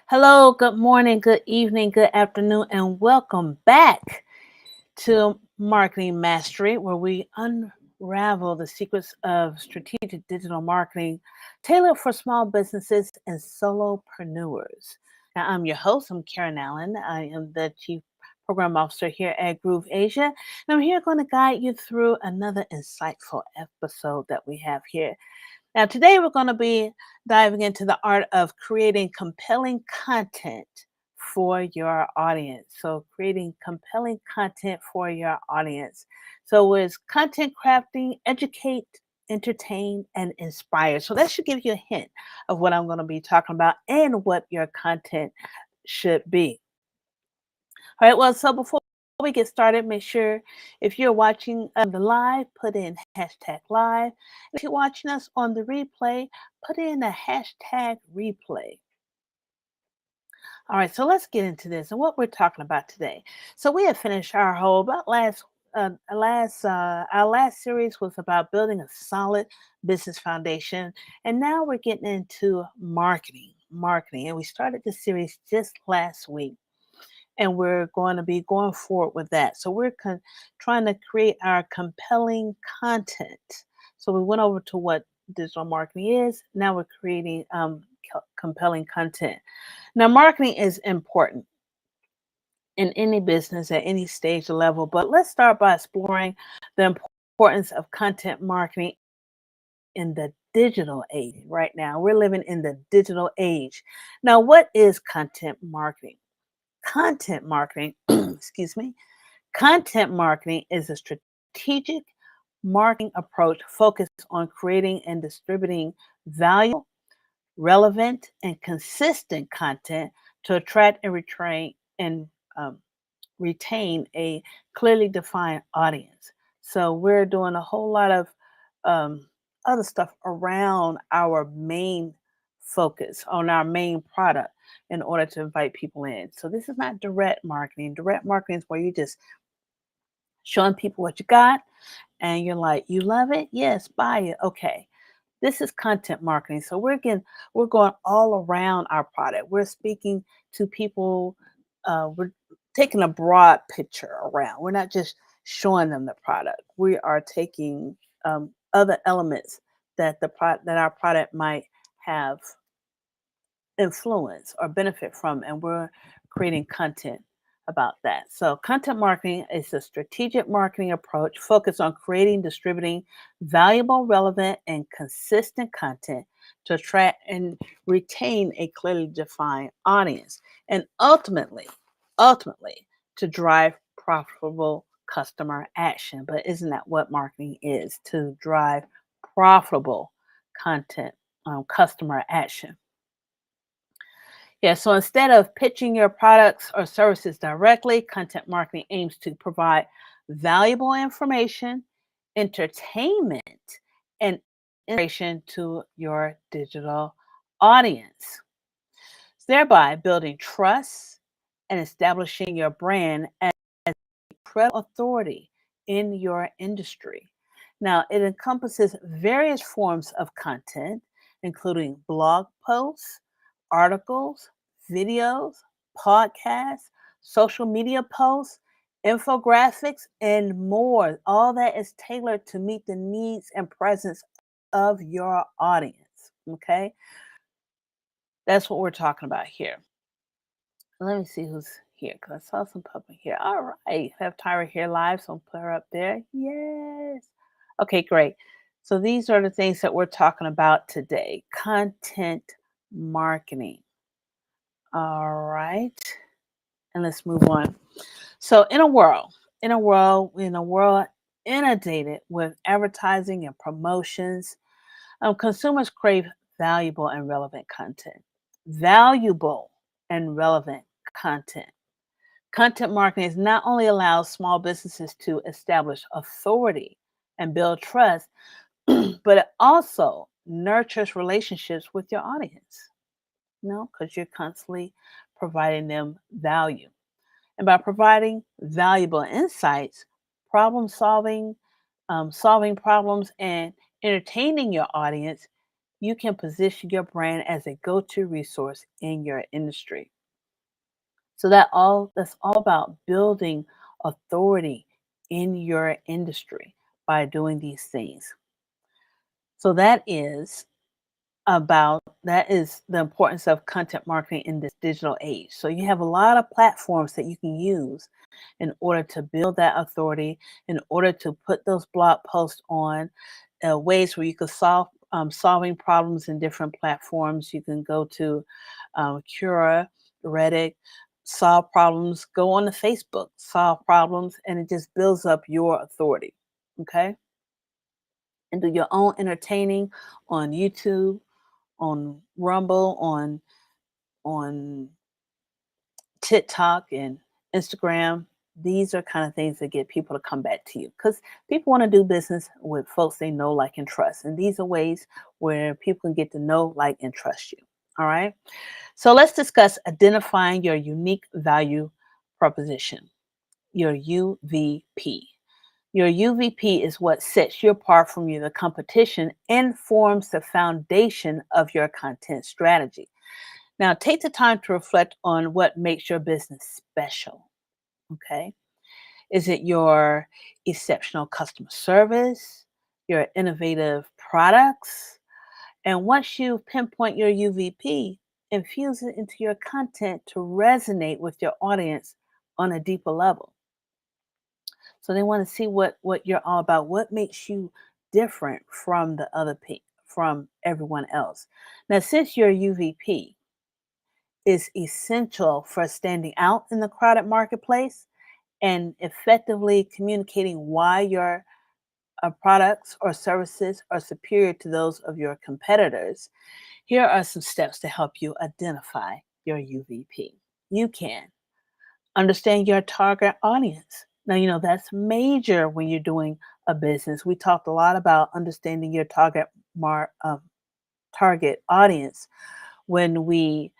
Hello, good morning, good evening, good afternoon, and welcome back to Marketing Mastery, where we unravel the secrets of strategic digital marketing tailored for small businesses and solopreneurs. Now, I'm your host, I'm Karen Allen. I am the Chief Program Officer here at Groove Asia, and I'm here going to guide you through another insightful episode that we have here. Now, today we're going to be diving into the art of creating compelling content for your audience. So, creating compelling content for your audience. So, it's content crafting, educate, entertain, and inspire. So, that should give you a hint of what I'm going to be talking about and what your content should be. All right, well, so before we get started, make sure if you're watching the live, put in hashtag live. If you're watching us on the replay, put in a hashtag replay. All right, so let's get into this and what we're talking about today. So we have finished our whole about our last series was about building a solid business foundation, and now we're getting into marketing, and we started this series just last week and we're going to be going forward with that. So we're trying to create our compelling content. So we went over to what digital marketing is. Now we're creating compelling content. Now, marketing is important in any business at any stage or level, but let's start by exploring the importance of content marketing in the digital age right now. We're living in the digital age. Now, what is content marketing? Content marketing, excuse me, content marketing is a strategic marketing approach focused on creating and distributing valuable, relevant, and consistent content to attract and um, retain a clearly defined audience. So we're doing a whole lot of um, other stuff around our main focus on our main product in order to invite people in. So this is not direct marketing. Direct marketing is where you just showing people what you got and you're like, you love it? Yes, buy it. Okay. This is content marketing. So we're going all around our product. We're speaking to people, we're taking a broad picture around. We're not just showing them the product. We are taking other elements that that our product might have influence or benefit from, and we're creating content about that. So, content marketing is a strategic marketing approach focused on creating, distributing valuable, relevant, and consistent content to attract and retain a clearly defined audience, and ultimately, to drive profitable customer action. But isn't that what marketing is? To drive profitable content, customer action. Yeah, so instead of pitching your products or services directly, content marketing aims to provide valuable information, entertainment, and inspiration to your digital audience, thereby building trust and establishing your brand as a credible authority in your industry. Now, it encompasses various forms of content, including blog posts, articles, videos, podcasts, social media posts, infographics, and more. All that is tailored to meet the needs and presence of your audience. Okay, that's what we're talking about here. Let me see who's here because I saw some public here. All right, I have Tyra here live, so I'll put her up there. Yes. Okay, great. So these are the things that we're talking about today: content marketing. All right, and let's move on. So, in a world inundated with advertising and promotions, consumers crave valuable and relevant content. Valuable and relevant content. Content marketing is not only allows small businesses to establish authority and build trust, but it also nurtures relationships with your audience. Because you're constantly providing them value. And by providing valuable insights, problem solving, solving problems, and entertaining your audience, you can position your brand as a go-to resource in your industry. So that's all about building authority in your industry by doing these things. So that is the importance of content marketing in this digital age. So you have a lot of platforms that you can use in order to build that authority, in order to put those blog posts on, ways where you could solving problems in different platforms. You can go to Quora, Reddit, solve problems. Go on to Facebook, solve problems, and it just builds up your authority. Okay, and do your own entertaining on YouTube, on Rumble, on TikTok and Instagram. These are kind of things that get people to come back to you because people want to do business with folks they know, like, and trust. And these are ways where people can get to know, like, and trust you. All right. So let's discuss identifying your unique value proposition, your UVP. Your UVP is what sets you apart from the competition and forms the foundation of your content strategy. Now, take the time to reflect on what makes your business special. Okay. Is it your exceptional customer service, your innovative products? And once you pinpoint your UVP, infuse it into your content to resonate with your audience on a deeper level. So they want to see what you're all about, what makes you different from from everyone else. Now, since your UVP is essential for standing out in the crowded marketplace and effectively communicating why your products or services are superior to those of your competitors, here are some steps to help you identify your UVP. You can understand your target audience. Now, that's major when you're doing a business. We talked a lot about understanding your target audience when we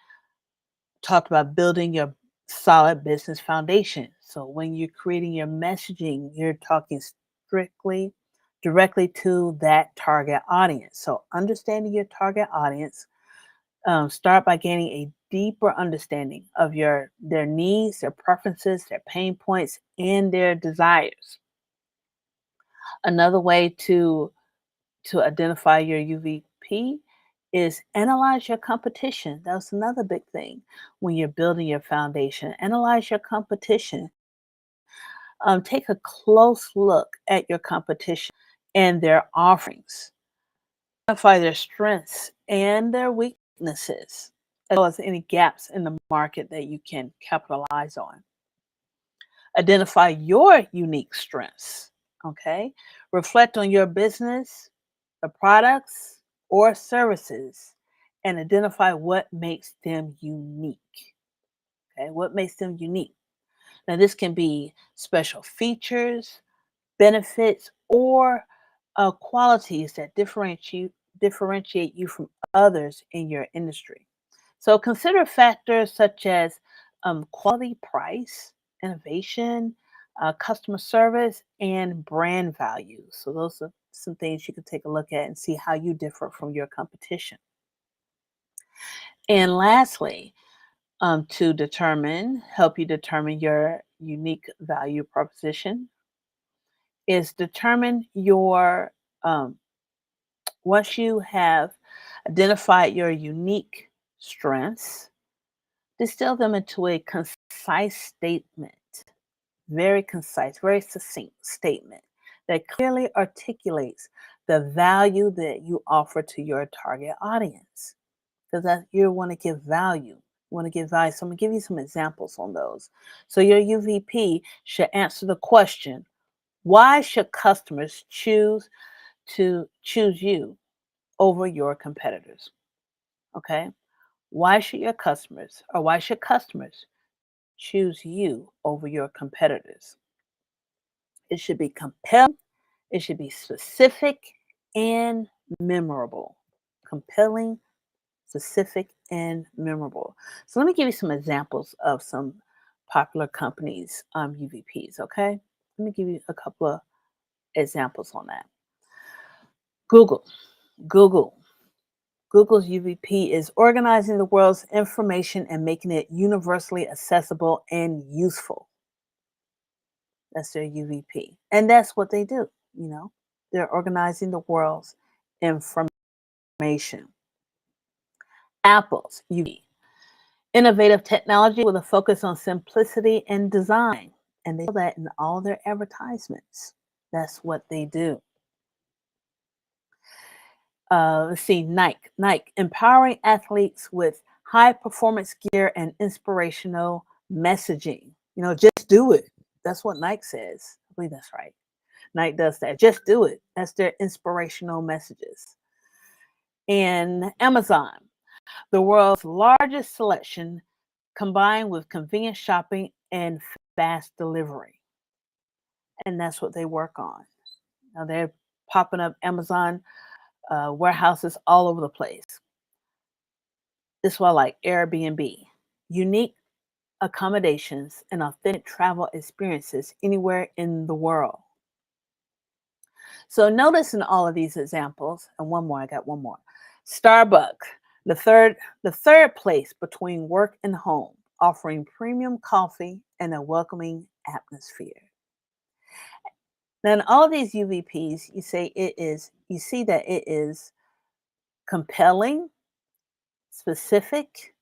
talked about building your solid business foundation. So when you're creating your messaging, you're talking strictly directly to that target audience. So understanding your target audience, start by gaining a deeper understanding of their needs, their preferences, their pain points, and their desires. Another way to identify your UVP is analyze your competition. That's another big thing when you're building your foundation. Analyze your competition. Take a close look at your competition and their offerings. Identify their strengths and their weaknesses, as well as any gaps in the market that you can capitalize on. Identify your unique strengths. Okay. Reflect on your business, the products or services, and identify what makes them unique. Okay, what makes them unique? Now, this can be special features, benefits, or qualities that differentiate you from others in your industry. So, consider factors such as quality, price, innovation, customer service, and brand value. So, those are some things you can take a look at and see how you differ from your competition. And lastly, help you determine your unique value proposition, is determine your, once you have identified your unique strengths, distill them into a concise statement, very concise, very succinct statement that clearly articulates the value that you offer to your target audience. Because that you want to give value. You want to give value. So I'm going to give you some examples on those. So your UVP should answer the question, why should customers choose you over your competitors? Okay. Why should customers choose you over your competitors? It should be compelling, it should be specific and memorable. Compelling, specific, and memorable. So let me give you some examples of some popular companies' UVPs, okay? Let me give you a couple of examples on that. Google. Google. Google's UVP is organizing the world's information and making it universally accessible and useful. That's their UVP. And that's what they do, you know. They're organizing the world's information. Apple's UVP, innovative technology with a focus on simplicity and design. And they show that in all their advertisements. That's what they do. Let's see, Nike, empowering athletes with high performance gear and inspirational messaging. You know, just do it. That's what Nike says. I believe that's right. Nike does that. Just do it. That's their inspirational messages. And Amazon, the world's largest selection combined with convenient shopping and fast delivery. And that's what they work on. Now they're popping up Amazon warehouses all over the place. This is what I like Airbnb. Unique accommodations and authentic travel experiences anywhere in the world. So notice in all of these examples, and one more, I got one more. Starbucks, the third place between work and home, offering premium coffee and a welcoming atmosphere. Now in all of these UVPs, you see that it is compelling, specific,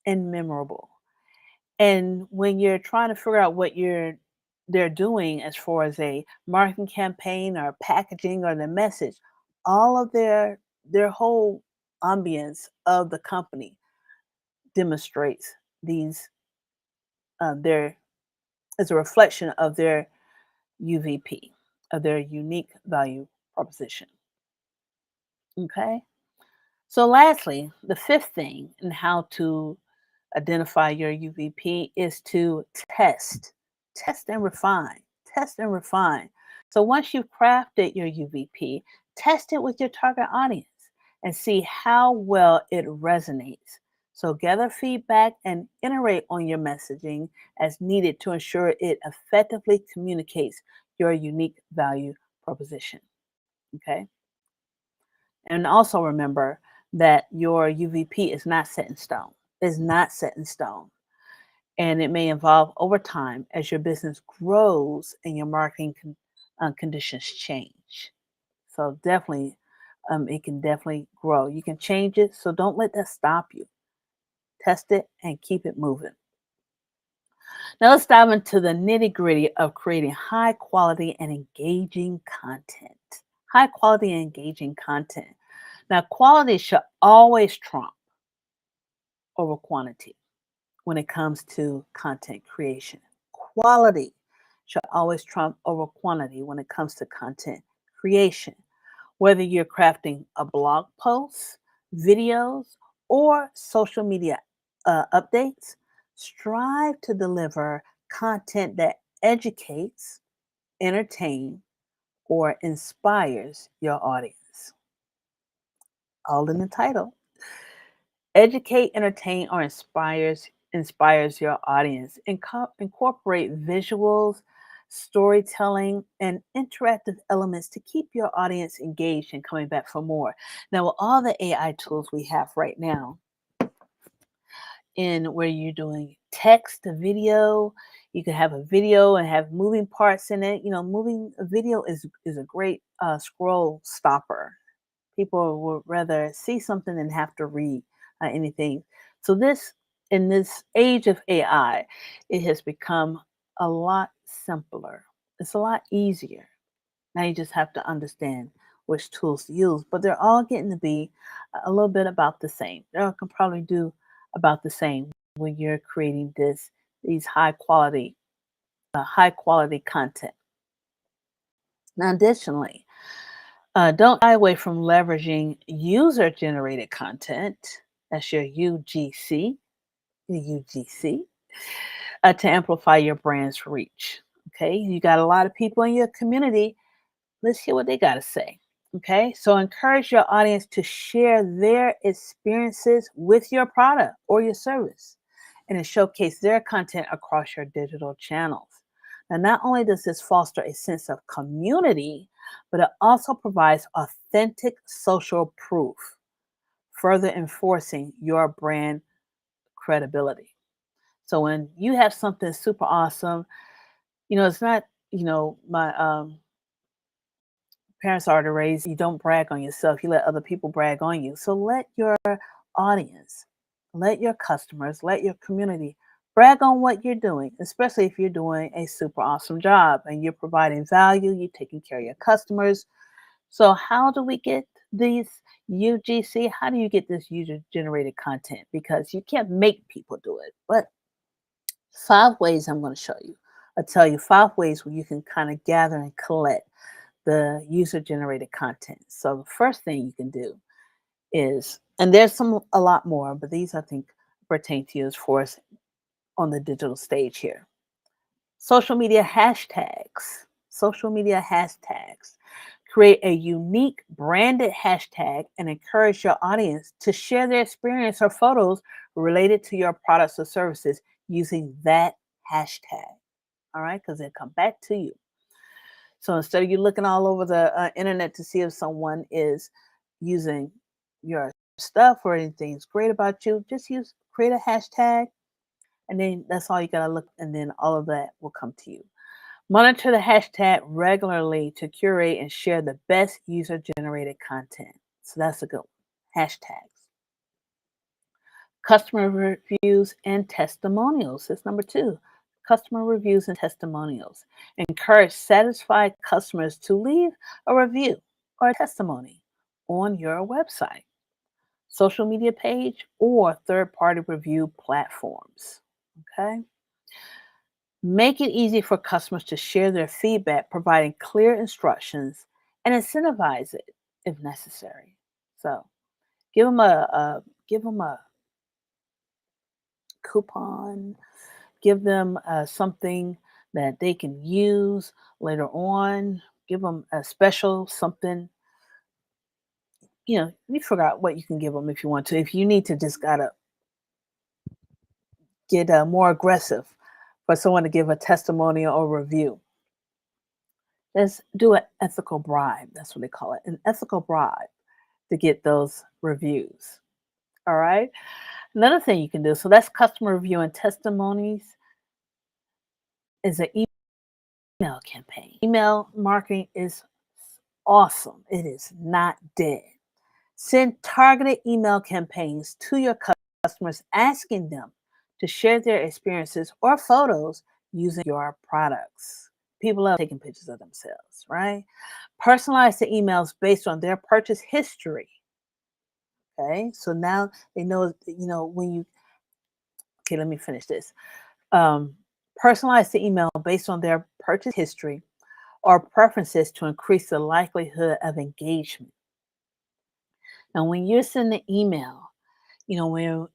and memorable. And when you're trying to figure out what they're doing as far as a marketing campaign or packaging or the message, all of their whole ambience of the company demonstrates these their as a reflection of their UVP, of their unique value proposition. Okay. So lastly, the fifth thing in how to identify your UVP is to test and refine, test and refine. So once you've crafted your UVP, test it with your target audience and see how well it resonates. So gather feedback and iterate on your messaging as needed to ensure it effectively communicates your unique value proposition. Okay. And also remember that your UVP is not set in stone. Is not set in stone. And it may evolve over time as your business grows and your marketing conditions change. So definitely, it can definitely grow. You can change it, so don't let that stop you. Test it and keep it moving. Now let's dive into the nitty gritty of creating high quality and engaging content. High quality and engaging content. Now, quality should always trump over quantity when it comes to content creation. Quality should always trump over quantity when it comes to content creation. Whether you're crafting a blog post, videos, or social media updates, strive to deliver content that educates, entertains, or inspires your audience. All in the title. Educate, entertain, or inspires your audience. Incorporate visuals, storytelling, and interactive elements to keep your audience engaged and coming back for more. Now, with all the AI tools we have right now, in where you're doing text to video, you can have a video and have moving parts in it. You know, moving a video is a great scroll stopper. People would rather see something than have to read anything. So this, in this age of AI, it has become a lot simpler. It's a lot easier. Now you just have to understand which tools to use, but they're all getting to be a little bit about the same. They all can probably do about the same when you're creating these high quality content. Now, additionally, don't shy away from leveraging user generated content. That's your UGC, to amplify your brand's reach. Okay, you got a lot of people in your community. Let's hear what they got to say. Okay, so encourage your audience to share their experiences with your product or your service and to showcase their content across your digital channels. Now, not only does this foster a sense of community, but it also provides authentic social proof further enforcing your brand credibility. So when you have something super awesome, it's not, my parents are to raise you don't brag on yourself, you let other people brag on you. So let your audience, let your customers, let your community brag on what you're doing, especially if you're doing a super awesome job and you're providing value, you're taking care of your customers. So how do we get these UGC? How do you get this user generated content? Because you can't make people do it. But 5 ways I'm going to show you. I'll tell you 5 ways where you can kind of gather and collect the user generated content. So the first thing you can do is, and there's a lot more, but these I think pertain to you as for us on the digital stage here. Social media hashtags. Social media hashtags. Create a unique branded hashtag and encourage your audience to share their experience or photos related to your products or services using that hashtag. All right, because they'll come back to you. So instead of you looking all over the internet to see if someone is using your stuff or anything's great about you, just create a hashtag, and then that's all you gotta look, and then all of that will come to you. Monitor the hashtag regularly to curate and share the best user generated content. So that's a good one. Hashtags. Customer reviews and testimonials. That's number 2. Customer reviews and testimonials. Encourage satisfied customers to leave a review or a testimony on your website, social media page, or third-party review platforms. Okay? Make it easy for customers to share their feedback, providing clear instructions and incentivize it if necessary. So give them a coupon, give them something that they can use later on, give them a special something. You forgot what you can give them if you want to. If you need to, just gotta get more aggressive for someone to give a testimonial or review. Let's do an ethical bribe. That's what they call it, an ethical bribe to get those reviews. All right. Another thing you can do, so that's customer review and testimonies, is an email campaign. Email marketing is awesome. It is not dead. Send targeted email campaigns to your customers asking them to share their experiences or photos using your products. People love taking pictures of themselves, right? Personalize the emails based on their purchase history. Okay, so now they know, when you, okay, let me finish this. Um, Personalize the email based on their purchase history or preferences to increase the likelihood of engagement. Now, when you're sending an email, when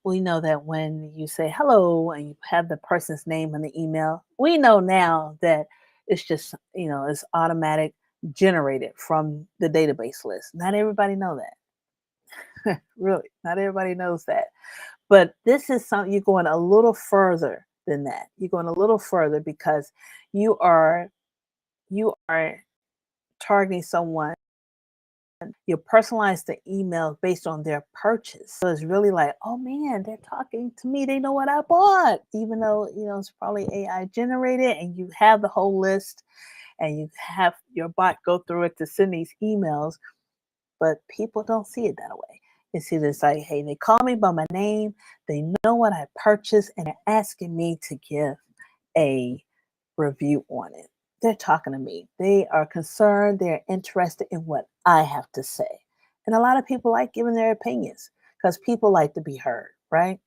we know that when you say hello and you have the person's name in the email, we know now that it's just, it's automatic generated from the database list. Not everybody know that. Really, not everybody knows that. But this is something, you're going a little further than that. You're going a little further because you are targeting someone. You personalize the email based on their purchase. So it's really like, oh man, they're talking to me. They know what I bought, even though, it's probably AI generated, and you have the whole list and you have your bot go through it to send these emails, but people don't see it that way. They see this like, hey, they call me by my name. They know what I purchased and they're asking me to give a review on it. They're talking to me. They are concerned. They're interested in what I have to say. And a lot of people like giving their opinions because people like to be heard, right?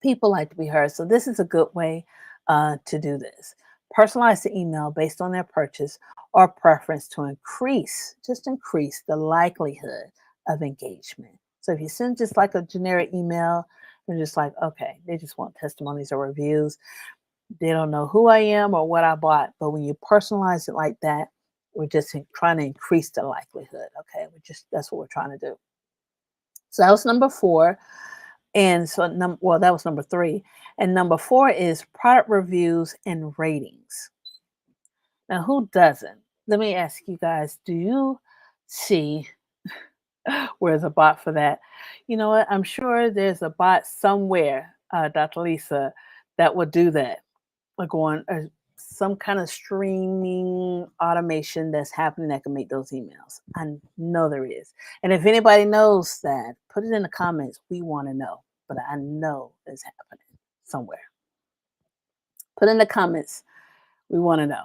People like to be heard. So this is a good way to do this. Personalize the email based on their purchase or preference to increase the likelihood of engagement. So if you send just like a generic email, they're just like, okay, they just want testimonies or reviews. They don't know who I am or what I bought. But when you personalize it like that, we're just trying to increase the likelihood. Okay, that's what we're trying to do. So that was number 4. And so, that was number 3. And number 4 is product reviews and ratings. Now, who doesn't? Let me ask you guys, do you see Where's a bot for that? You know what? I'm sure there's a bot somewhere, Dr. Lisa, that will do that. Like on some kind of streaming automation that's happening that can make those emails. I know there is. And if anybody knows that, put it in the comments. We want to know. But I know it's happening somewhere. Put in the comments. We want to know.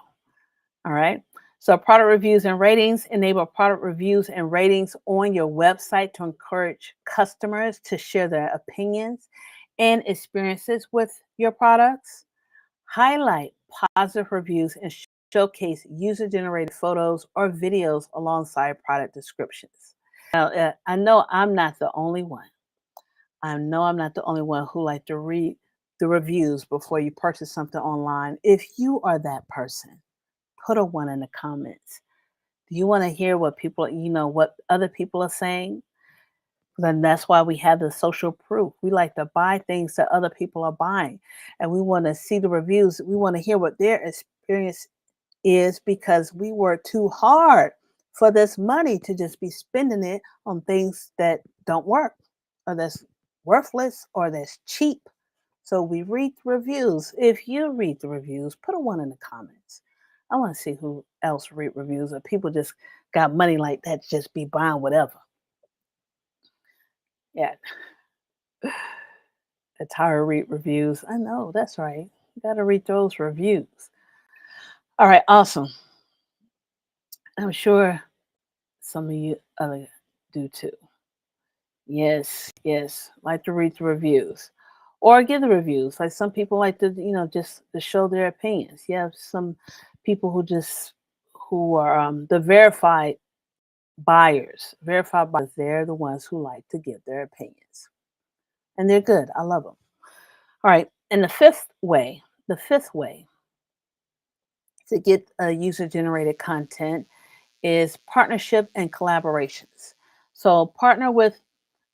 All right. So, product reviews and ratings, enable product reviews and ratings on your website to encourage customers to share their opinions and experiences with your products. Highlight positive reviews and showcase user generated photos or videos alongside product descriptions. Now, I know I'm not the only one. I know I'm not the only one who like to read the reviews before you purchase something online. If you are that person, put a one in the comments. Do you want to hear what people, what other people are saying? Then that's why we have the social proof. We like to buy things that other people are buying, and we want to see the reviews. We want to hear what their experience is because we work too hard for this money to just be spending it on things that don't work or that's worthless or that's cheap. So we read the reviews. If you read the reviews, put a one in the comments. I want to see who else read reviews or people just got money like that to just be buying whatever. Yeah, it's hard to read reviews. I know, that's right. You got to read those reviews. All right, awesome. I'm sure some of you other do too. Yes, yes. Like to read the reviews or give the reviews. Like some people like to, just to show their opinions. You have some people who are the verified buyers. They're the ones who like to give their opinions, and they're good. I love them. All right, and the fifth way to get user generated content is partnership and collaborations. So partner with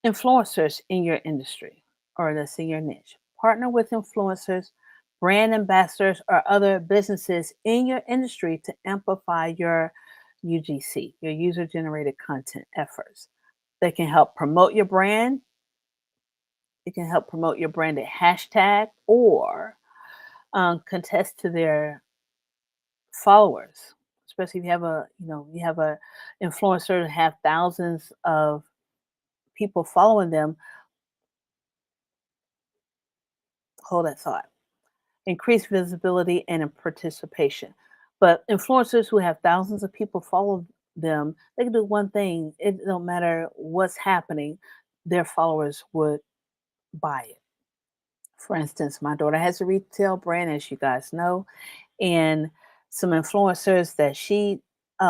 influencers in your industry or that's in your niche. Partner with influencers, brand ambassadors, or other businesses in your industry to amplify your UGC, your user generated content efforts. They can help promote your brand. It can help promote your branded hashtag or contest to their followers, especially if you have a influencer that have thousands of people following them. Hold that thought. Increase visibility and in participation. But influencers who have thousands of people follow them, they can do one thing. It don't matter what's happening, their followers would buy it. For instance, my daughter has a retail brand, as you guys know, and some influencers that she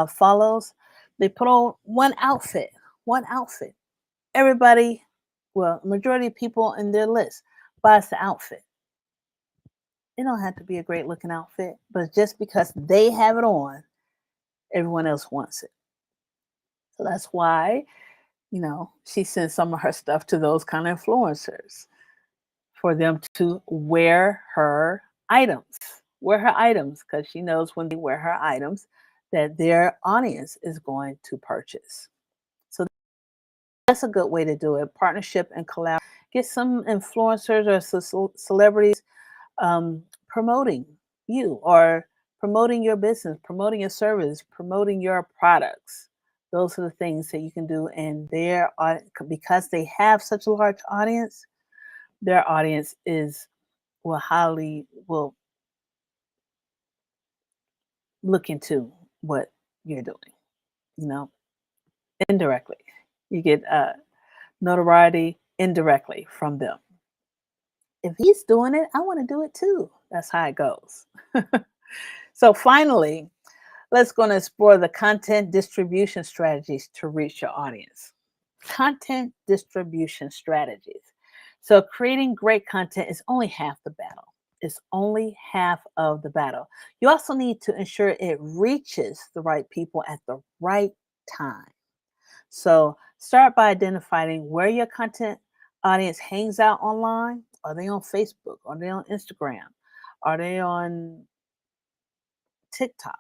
follows, they put on one outfit. Everybody, well, majority of people in their list buys the outfit. It don't have to be a great looking outfit, but just because they have it on, everyone else wants it. So that's why, she sends some of her stuff to those kind of influencers for them to wear her items, because she knows when they wear her items that their audience is going to purchase. So that's a good way to do it. Partnership and collab. Get some influencers or celebrities promoting you or promoting your business, promoting your service, promoting your products. Those are the things that you can do, and because they have such a large audience, their audience will look into what you're doing. You know, indirectly, you get notoriety indirectly from them. If he's doing it, I want to do it too. That's how it goes. So finally, let's go and explore the content distribution strategies to reach your audience. Content distribution strategies. So creating great content is only half the battle. It's only half of the battle. You also need to ensure it reaches the right people at the right time. So start by identifying where your content audience hangs out online. Are they on Facebook? Are they on Instagram? Are they on TikTok?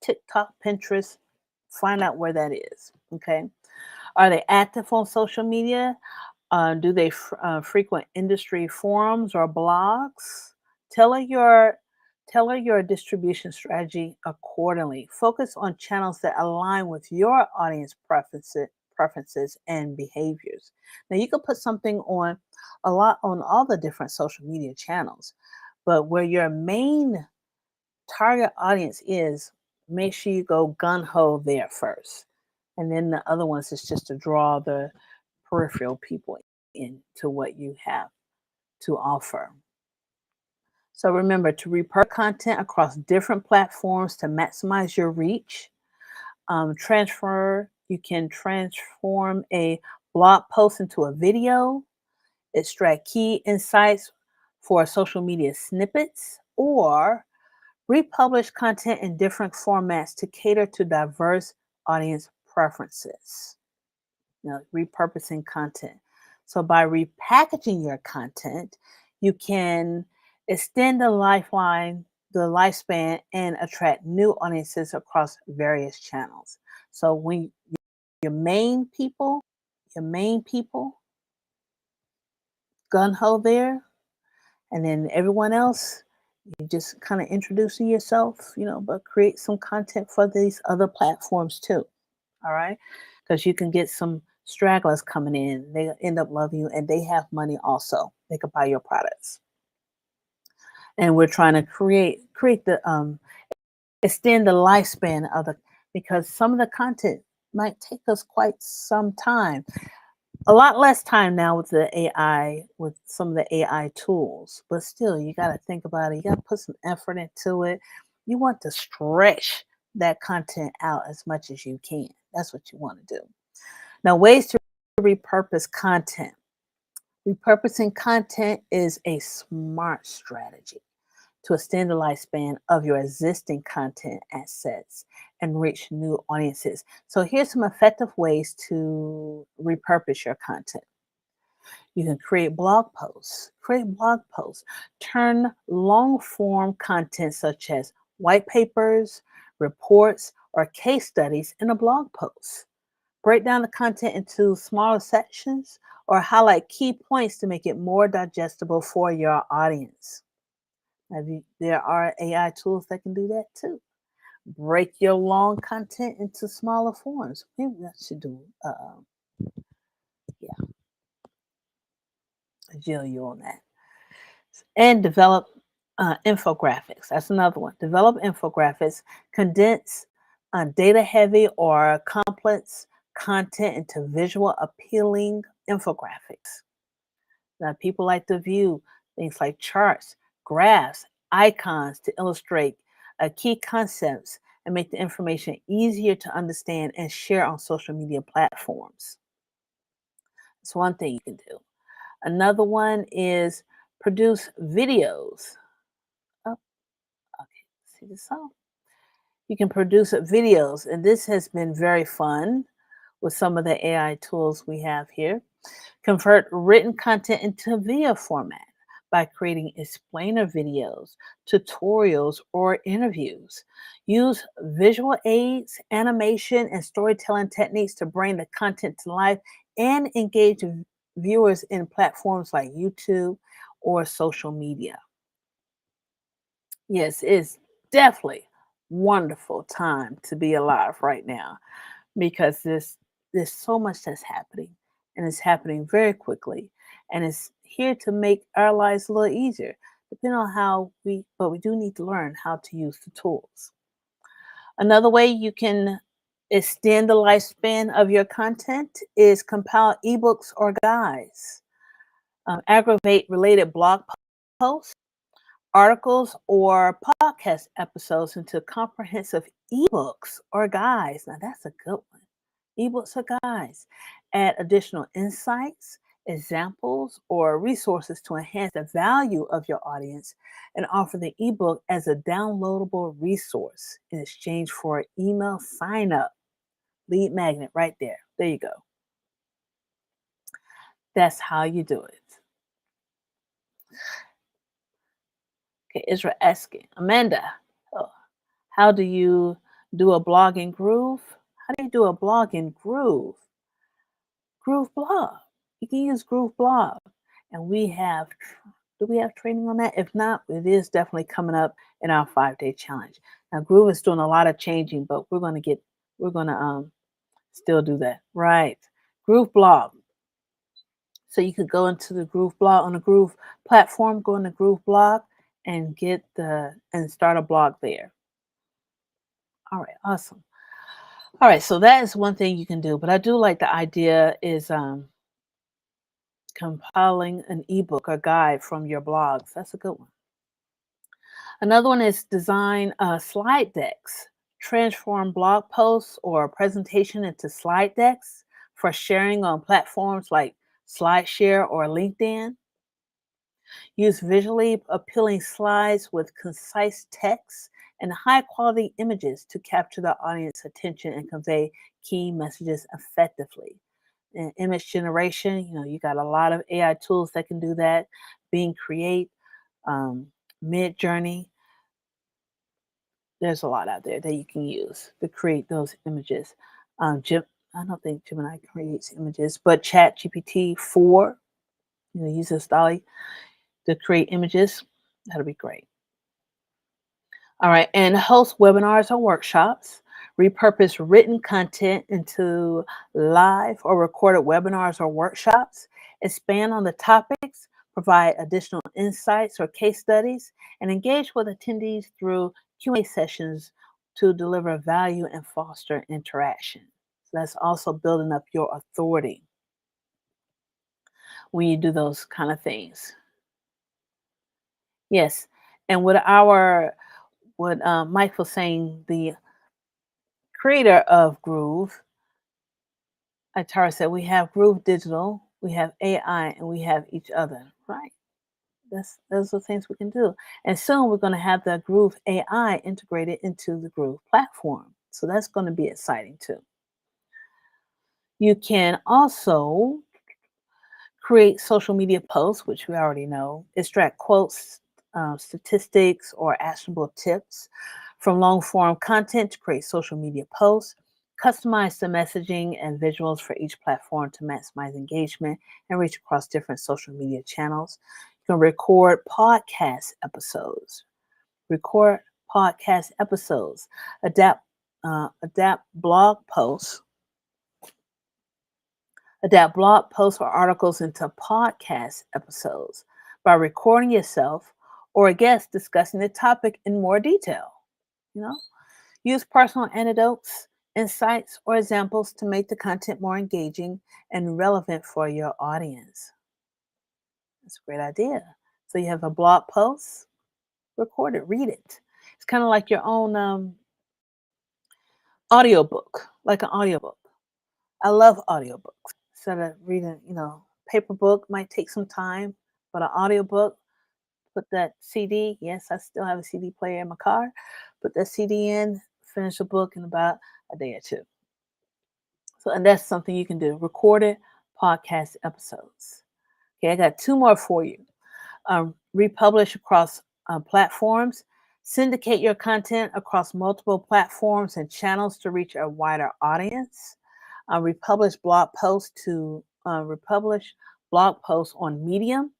TikTok, Pinterest, Find out where that is. Okay. Are they active on social media? Do they frequent industry forums or blogs? Tailor your tailor your distribution strategy accordingly. Focus on channels that align with your audience preferences and behaviors. Now you can put something on a lot on all the different social media channels, but where your main target audience is, make sure you go gun ho there first. And then the other ones is just to draw the peripheral people into what you have to offer. So remember to repurpose content across different platforms to maximize your reach. You can transform a blog post into a video, extract key insights for social media snippets, or republish content in different formats to cater to diverse audience preferences. Repurposing content. So by repackaging your content, you can extend the lifespan, and attract new audiences across various channels. So when your main people, your main people, gun ho there, and then everyone else, you just kind of introducing yourself, but create some content for these other platforms too. All right. Because you can get some stragglers coming in. They end up loving you and they have money also. They could buy your products. And we're trying to create the extend the lifespan of the because some of the content might take us quite some time. A lot less time now with the AI, with some of the AI tools, but still you got to think about it. You got to put some effort into it. You want to stretch that content out as much as you can. That's what you want to do. Now, ways to repurpose content. Repurposing content is a smart strategy to extend the lifespan of your existing content assets and reach new audiences. So, here's some effective ways to repurpose your content. You can create blog posts. Turn long form content such as white papers, reports, or case studies in a blog post. Break down the content into smaller sections or highlight key points to make it more digestible for your audience. There are AI tools that can do that too. Break your long content into smaller forms. Maybe that should do. Yeah, Jill, you on that. And develop infographics. That's another one. Develop infographics. Condense data heavy or complex content into visual appealing infographics. Now, people like to view things like charts, graphs, icons to illustrate key concepts and make the information easier to understand and share on social media platforms. That's one thing you can do. Another one is produce videos. Oh, okay. See this all? You can produce videos, and this has been very fun with some of the AI tools we have here. Convert written content into video format by creating explainer videos, tutorials, or interviews. Use visual aids, animation, and storytelling techniques to bring the content to life and engage viewers in platforms like YouTube or social media. Yes, it's definitely wonderful time to be alive right now because there's so much that's happening and it's happening very quickly and it's here to make our lives a little easier depending on but we do need to learn how to use the tools. Another way you can extend the lifespan of your content is compile ebooks or guides, aggregate related blog posts, articles, or podcast episodes into comprehensive ebooks or guides. Now, that's a good one. Ebooks or guides. Add additional insights, examples, or resources to enhance the value of your audience and offer the ebook as a downloadable resource in exchange for an email sign up. Lead magnet right there. There you go. That's how you do it. Okay, Israel asking, Amanda, oh, how do you do a blogging groove? do a blog in Groove Blog. You can use Groove Blog. And do we have training on that? If not, it is definitely coming up in our 5-day challenge. Now, Groove is doing a lot of changing, but we're going to still do that. Right. Groove Blog. So you could go into the Groove Blog on the Groove platform, go into Groove Blog and and start a blog there. All right, awesome. All right, so that is one thing you can do, but I do like the idea is compiling an ebook or guide from your blogs. That's a good one. Another one is design slide decks. Transform blog posts or presentation into slide decks for sharing on platforms like SlideShare or LinkedIn. Use visually appealing slides with concise text and high quality images to capture the audience attention and convey key messages effectively. And image generation, you got a lot of AI tools that can do that. Bing Create, Mid Journey. There's a lot out there that you can use to create those images. I don't think Gemini creates images, but Chat GPT 4, uses Dolly to create images. That'll be great. All right, and host webinars or workshops. Repurpose written content into live or recorded webinars or workshops. Expand on the topics, provide additional insights or case studies, and engage with attendees through Q&A sessions to deliver value and foster interaction. So that's also building up your authority when you do those kind of things. Yes, and what Mike was saying, the creator of Groove, Tara said, we have Groove Digital, we have AI, and we have each other. Right. Those are things we can do. And soon we're going to have the Groove AI integrated into the Groove platform. So that's going to be exciting too. You can also create social media posts, which we already know, extract quotes, statistics, or actionable tips from long form content to create social media posts. Customize the messaging and visuals for each platform to maximize engagement and reach across different social media channels. You can record podcast episodes. Adapt blog posts. Adapt blog posts or articles into podcast episodes by recording yourself or a guest discussing the topic in more detail. Use personal anecdotes, insights, or examples to make the content more engaging and relevant for your audience. That's a great idea. So you have a blog post, record it, read it. It's kind of like your own audiobook, like an audiobook. I love audiobooks. Instead of reading, paper book might take some time, but an audiobook, put that CD, yes, I still have a CD player in my car, put that CD in, finish a book in about a day or two. So, and that's something you can do. Recorded podcast episodes. Okay, I got 2 more for you. Republish across platforms. Syndicate your content across multiple platforms and channels to reach a wider audience. Republish blog posts on Medium,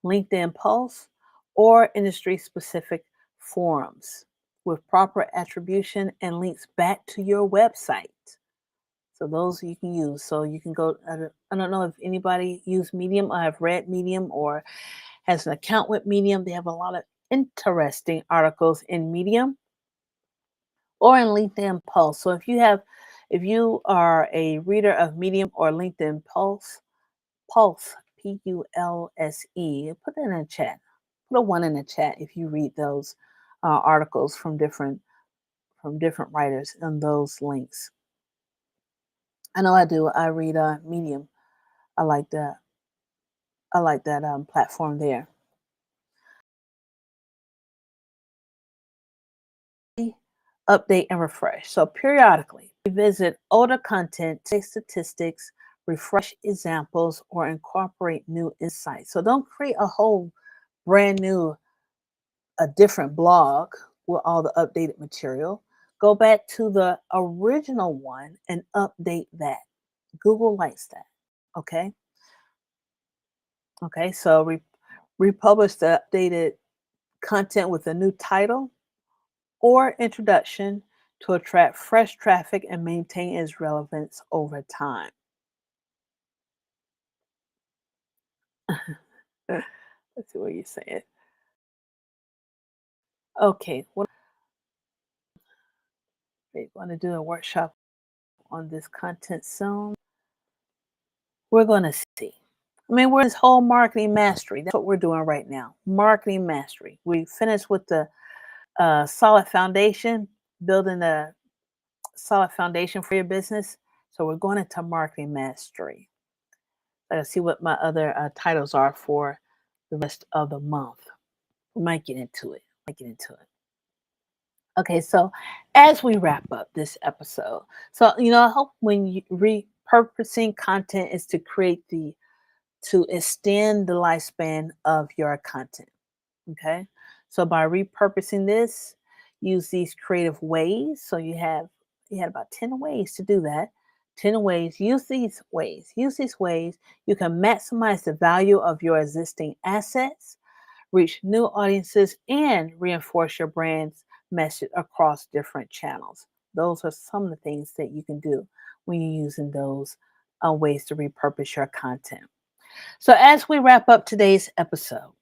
LinkedIn Posts, or industry-specific forums with proper attribution and links back to your website. So those you can use. So you can go, I don't know if anybody used Medium. I have read Medium or has an account with Medium. They have a lot of interesting articles in Medium or in LinkedIn Pulse. So if you are a reader of Medium or LinkedIn Pulse, Pulse, put that in the chat. Put a 1 in the chat if you read those articles from different writers and those links. I know I do. I read Medium. I like that. I like that platform there. Update and refresh. So periodically, revisit older content, take statistics, refresh examples, or incorporate new insights. So don't create a whole brand new, a different blog with all the updated material. Go back to the original one and update that. Google likes that. Okay. Okay. So republish the updated content with a new title or introduction to attract fresh traffic and maintain its relevance over time. Let's see what you're saying. Okay, what we're going to do a workshop on this content soon. We're going to see. I mean, we're in this whole marketing mastery. That's what we're doing right now. Marketing mastery. We finished with the solid foundation, building a solid foundation for your business. So we're going into marketing mastery. Let's see what my other titles are for the rest of the month. We might get into it. Okay, so as we wrap up this episode, so I hope when you repurposing content is to to extend the lifespan of your content. Okay, so by repurposing this, use these creative ways. So you had about 10 ways to do that. 10 ways. Use these ways. Use these ways. You can maximize the value of your existing assets, reach new audiences, and reinforce your brand's message across different channels. Those are some of the things that you can do when you're using those ways to repurpose your content. So, as we wrap up today's episode,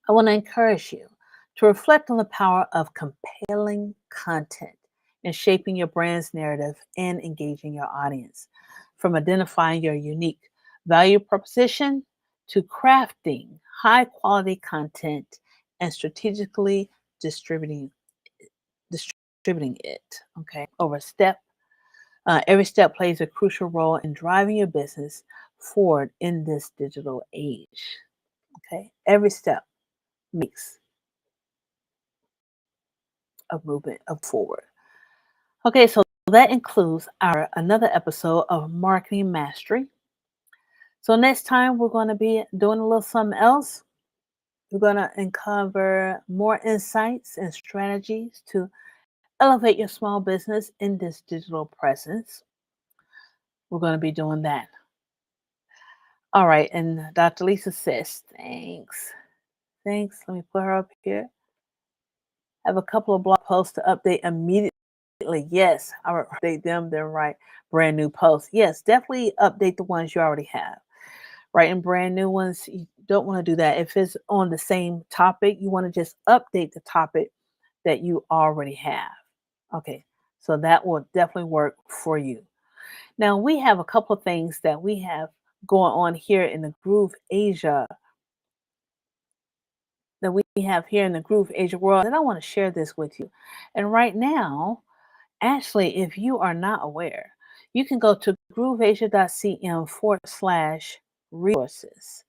I want to encourage you to reflect on the power of compelling content in shaping your brand's narrative and engaging your audience. From identifying your unique value proposition to crafting high quality content and strategically distributing distributing it. Okay, over step. Every step plays a crucial role in driving your business forward in this digital age. Okay, every step makes a movement of forward. Okay, so that includes our another episode of Marketing Mastery. So next time we're going to be doing a little something else. We're going to uncover more insights and strategies to elevate your small business in this digital presence. We're going to be doing that. All right, and Dr. Lisa says, thanks. Thanks. Let me put her up here. I have a couple of blog posts to update immediately. Yes, I will update them, then write brand new posts. Yes, definitely update the ones you already have. Writing brand new ones, you don't want to do that. If it's on the same topic, you want to just update the topic that you already have. Okay, so that will definitely work for you. Now, we have a couple of things that we have going on here in the Groove Asia, that we have here in the Groove Asia world, and I want to share this with you. And right now, actually, if you are not aware, you can go to grooveasia.cm/resources.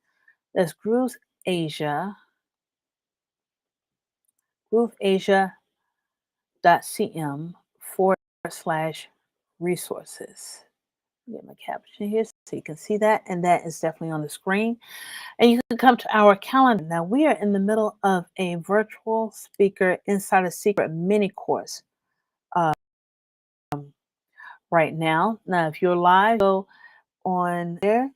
That's grooveasia.cm/resources. Get my caption here so you can see that, and that is definitely on the screen. And you can come to our calendar. Now, we are in the middle of a virtual speaker insider secret mini course um, right now. Now, if you're live, go on there.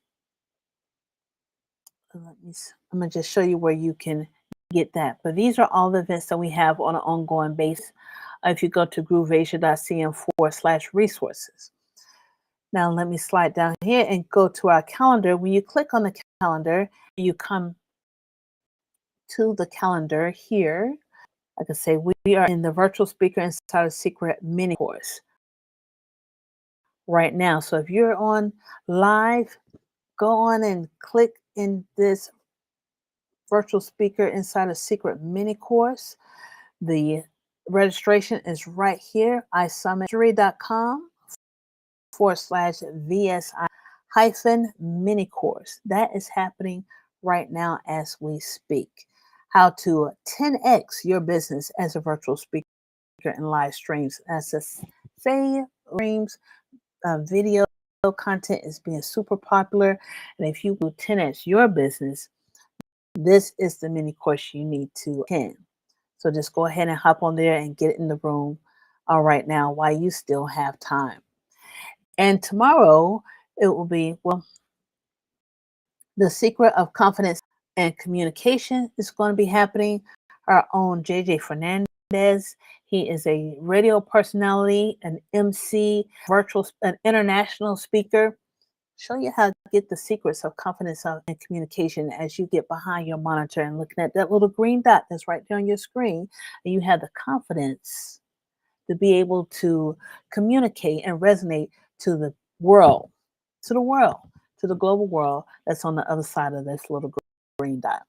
I'm going to just show you where you can get that. But these are all the events that we have on an ongoing basis. If you go to grooveasia.cm/resources. Now, let me slide down here and go to our calendar. When you click on the calendar, you come to the calendar here. Like I say, we are in the Virtual Speaker Insider Secret mini course right now. So if you're on live, go on and click in this Virtual Speaker Insider Secret mini course. The registration is right here, isummitry.com/VSI mini course. That is happening right now as we speak. How to 10x your business as a virtual speaker in live streams. As I say, streams, video content is being super popular. And if you will 10x your business, this is the mini course you need to attend. So just go ahead and hop on there and get in the room right now while you still have time. And tomorrow it will be, well, the secret of confidence and communication is going to be happening. Our own JJ Fernandez. He is a radio personality, an MC, an international speaker. Show you how to get the secrets of confidence and communication as you get behind your monitor and looking at that little green dot that's right there on your screen. And you have the confidence to be able to communicate and resonate to the world, to the world, to the global world that's on the other side of this little green dot.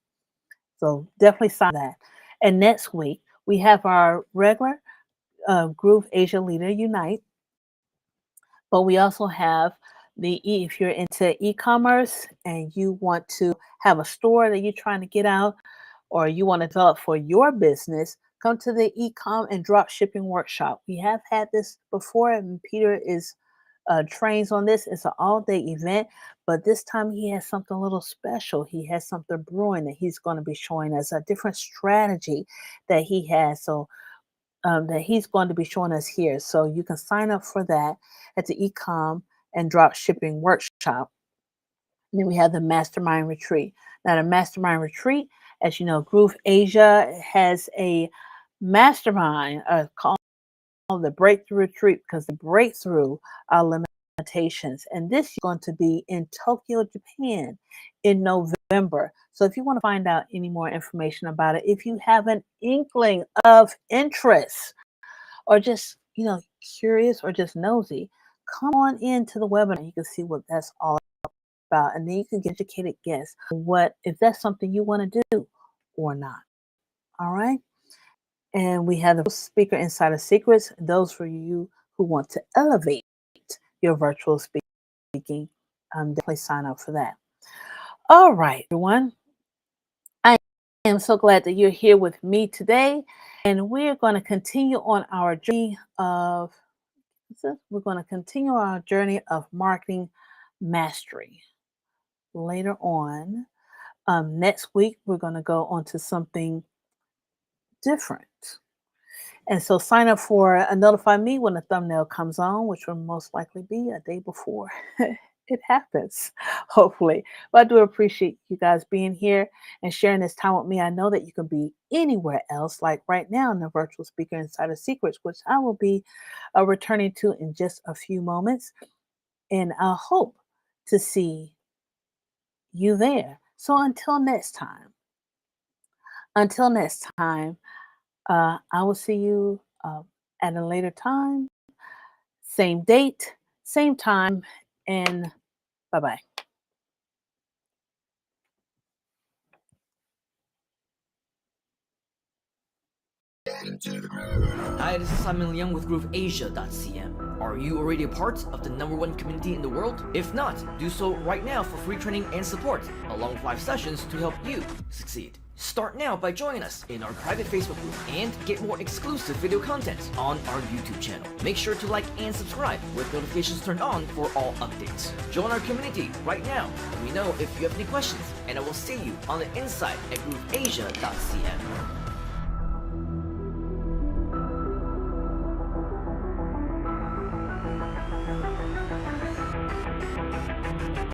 So definitely sign that. And next week, we have our regular Groove Asia Leader Unite, but we also have if you're into e-commerce and you want to have a store that you're trying to get out, or you want to develop for your business, come to the e-com and drop shipping workshop. We have had this before, and Peter is trains on this. It's an all-day event, but this time he has something a little special. He has something brewing that he's going to be showing us, a different strategy that he has. So that he's going to be showing us here. So you can sign up for that at the Ecom and Drop Shipping Workshop. And then we have the Mastermind Retreat. Now, the Mastermind Retreat, as you know, Groove Asia has a mastermind called the Breakthrough Retreat, because the breakthrough are limitations. And this is going to be in Tokyo, Japan in November. So if you want to find out any more information about it, if you have an inkling of interest or just, curious or just nosy, come on into the webinar. You can see what that's all about. And then you can get educated guess if that's something you want to do or not. All right. And we have the Speaker Insider Secrets, those for you who want to elevate your virtual speaking. Definitely sign up for that. All right, everyone. I am so glad that you're here with me today. And we're going to continue on our journey of marketing mastery. Later on, next week, we're going to go on to something different. And so sign up for Notify Me when the thumbnail comes on, which will most likely be a day before it happens, hopefully. But I do appreciate you guys being here and sharing this time with me. I know that you can be anywhere else, like right now in the Virtual Speaker Insider Secrets, which I will be returning to in just a few moments. And I hope to see you there. So until next time, I will see you at a later time, same date, same time, and bye-bye. Hi, this is Simon Leung with GrooveAsia.cm. Are you already a part of the #1 community in the world? If not, do so right now for free training and support, along with live sessions to help you succeed. Start now by joining us in our private Facebook group and get more exclusive video content on our YouTube channel. Make sure to like and subscribe with notifications turned on for all updates. Join our community right now. Let me know if you have any questions, and I will see you on the inside at GrooveAsia.cm.